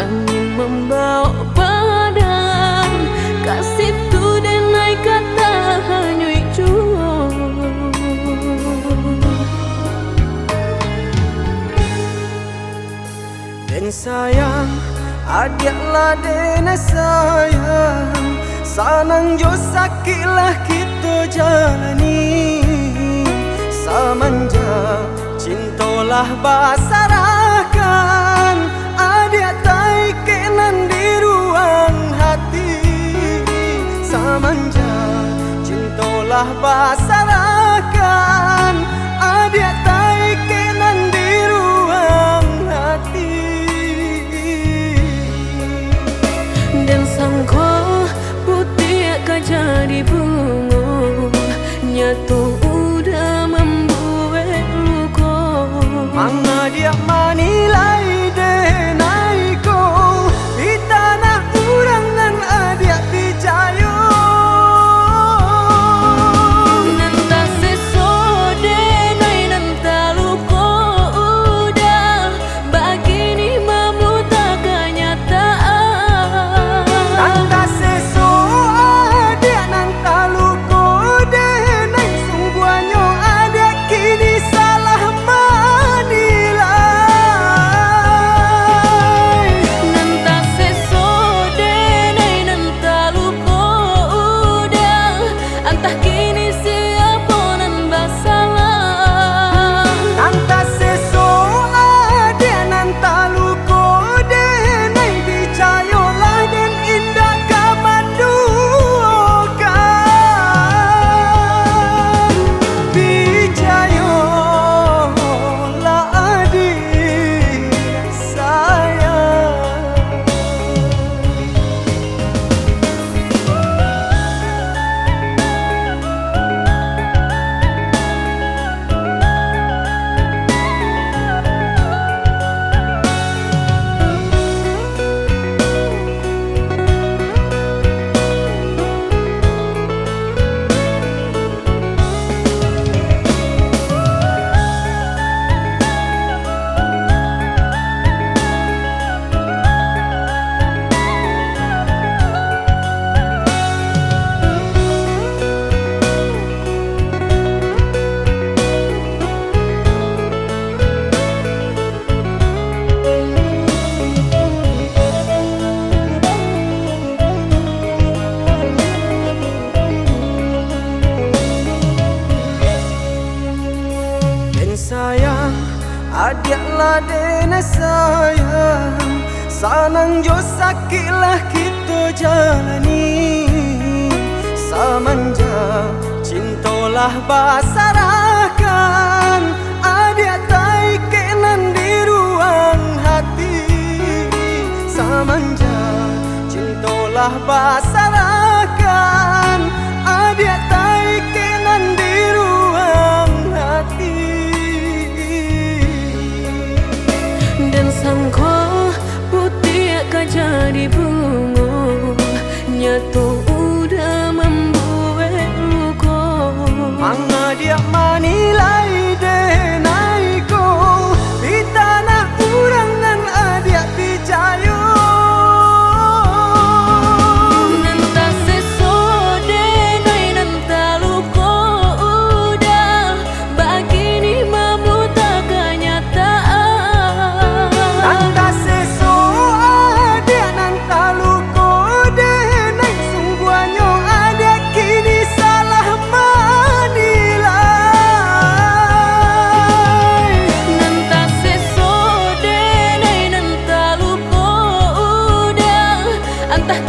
angin membawa padang kasih tu denai kata hanyui juo. Den sayang adiaklah dena sayang, sanang jo sakitlah kita jalani. Samanja cintolah basarakan, adik tai kenan di ruang hati. Samanja cintolah basarakan, adik tai kenan di ruang hati. Dan sangko putih jadi bunga, nyatu udah membuat luka. Manga dia manilai denai ko di tanah urangan adia picayo. Nanta seso denai nanta luka udah begini memuta kenyataan. Nanta seso adia nanta luko denai sungguhnya adia kini salah manilai. Nanta seso denai nanta luka udah entah kini siapa nan bersalah. Nanta seso adia nanta luko denai bicayolah den indah kamandukan. Bicayolah adik sayang. Den sayang adiaklah dena sayang, sanang jo sakitlah kita jalani. Samanja cintolah basarakan, adik tai kenan di ruang hati. Samanja cintolah basarakan, adik tai kenan di ruang hati. Dan sangko putih jadi bunga, nyatu udah membuat luka. Manga dia manilai denai ko di tanah urangan adia picayo. Nanta seso denai nanta luka udah begini memuta kenyataan. Nanta seso adia nanta luko denai sungguhnya adia kini salah manilai. Nanta seso denai nanta luka udah entah